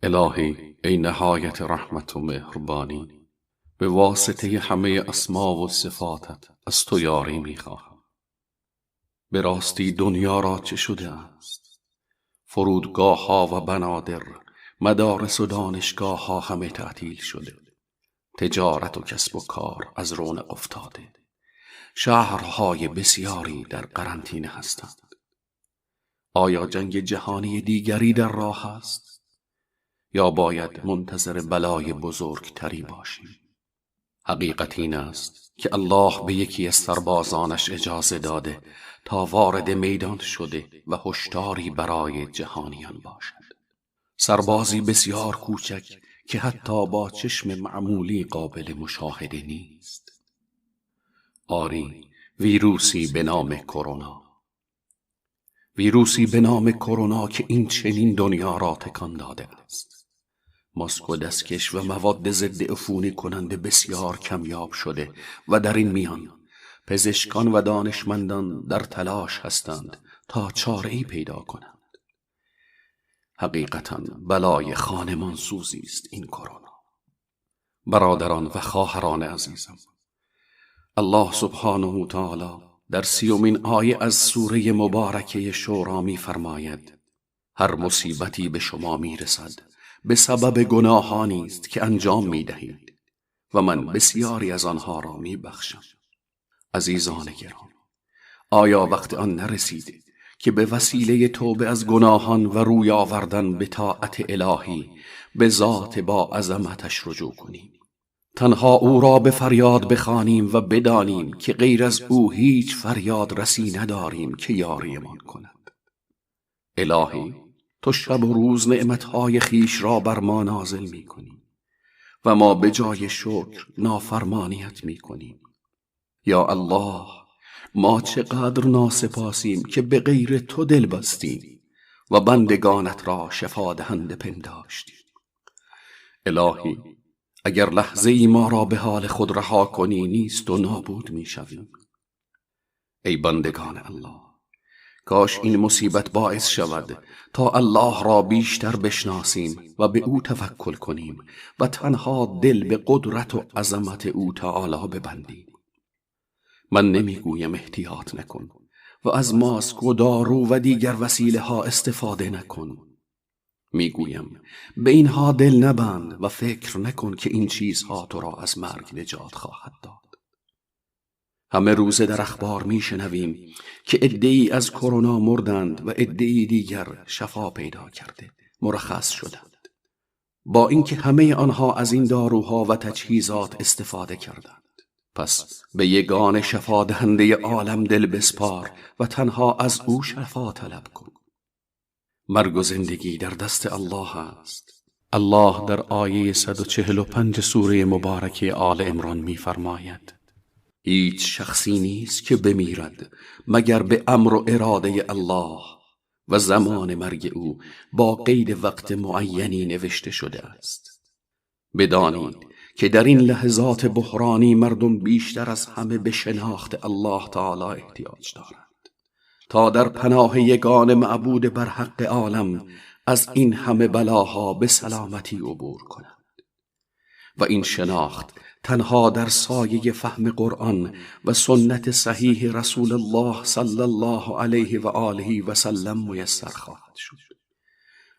الهی ای نهایت رحمت و مهربانی، به واسطه همه اسما و صفاتت از تو یاری میخواهم. به راستی دنیا را چه شده است؟ فرودگاه ها و بنادر، مدارس و دانشگاه ها همه تعطیل شده. تجارت و کسب و کار از رونق افتاده. شهرهای بسیاری در قرنطینه هستند. آیا جنگ جهانی دیگری در راه است؟ یا باید منتظر بلای بزرگتری باشیم؟ حقیقت این است که الله به یکی از سربازانش اجازه داده تا وارد میدان شده و هشداری برای جهانیان باشد. سربازی بسیار کوچک که حتی با چشم معمولی قابل مشاهده نیست. آری، ویروسی به نام کرونا. ویروسی به نام کرونا که این چنین دنیا را تکان داده است. ماسک و دستکش و مواد ضد عفونی کننده بسیار کمیاب شده و در این میان پزشکان و دانشمندان در تلاش هستند تا چاره‌ای پیدا کنند. حقیقتاً بلای خانمان سوزی است این کرونا. برادران و خواهران عزیزم، الله سبحانه و تعالی در 30 آیه از سوره مبارکه شورا می فرماید: هر مصیبتی به شما می رسد به سبب گناهانی است که انجام می دهید و من بسیاری از آنها را می بخشم. عزیزان گرامی، آیا وقت آن نرسیده که به وسیله توبه از گناهان و روی آوردن به طاعت الهی به ذات با عظمتش رجوع کنیم؟ تنها او را به فریاد بخوانیم و بدانیم که غیر از او هیچ فریاد رسی نداریم که یاریمان کند. الهی، تو شب و روز نعمتهای خیش را بر ما نازل می کنی و ما به جای شکر نافرمانیت می کنیم. یا الله، ما چقدر ناسپاسیم که به غیر تو دل بستیم و بندگانت را شفا دهنده پنداشتیم. الهی، اگر لحظه ای ما را به حال خود رها کنی نیست و نابود می شویم. ای بندگان الله، کاش این مصیبت باعث شود تا الله را بیشتر بشناسیم و به او توکل کنیم و تنها دل به قدرت و عظمت او تعالی ببندیم. من نمیگویم احتیاط نکن و از ماسک و دارو و دیگر وسیله ها استفاده نکن. میگویم به اینها دل نبند و فکر نکن که این چیزها تو را از مرگ نجات خواهد داد. همه روزه در اخبار میشنویم که عده‌ای از کرونا مردند و عده‌ای دیگر شفا پیدا کرده، مرخص شدند، با اینکه همه آنها از این داروها و تجهیزات استفاده کردند. پس به یگان شفا دهنده عالم دل بسپار و تنها از او شفا طلب کن. مرگ و زندگی در دست الله است. الله در آیه 145 سوره مبارکه آل عمران می‌فرماید: هیچ شخصی نیست که بمیرد مگر به امر و اراده الله و زمان مرگ او با قید وقت معینی نوشته شده است. بدانید که در این لحظات بحرانی مردم بیشتر از همه به شناخت الله تعالی احتیاج دارند تا در پناه یگان معبود بر حق عالم از این همه بلاها به سلامتی عبور کنند. و این شناخت تنها در سایه فهم قرآن و سنت صحیح رسول الله صلی الله علیه و آله و سلم میسر خواهد شد.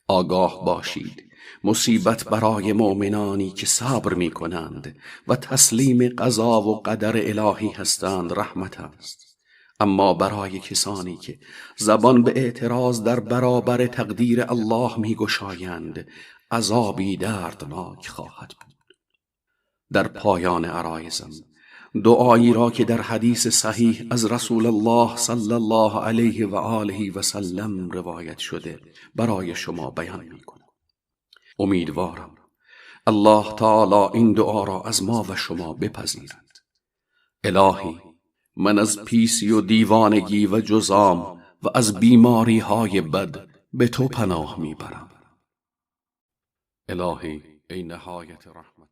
آگاه باشید، مصیبت برای مؤمنانی که صبر می کنند و تسلیم قضا و قدر الهی هستند رحمت است، اما برای کسانی که زبان به اعتراض در برابر تقدیر الله می گشایند عذابی دردناک خواهد بود. در پایان عرایزم دعایی را که در حدیث صحیح از رسول الله صلی الله علیه و آله و سلم روایت شده برای شما بیان می کنم. امیدوارم الله تعالی این دعا را از ما و شما بپذیرد. الهی، من از پیسی و دیوانگی و جزام و از بیماری های بد به تو پناه می برم. الهی ای نهایت رحمت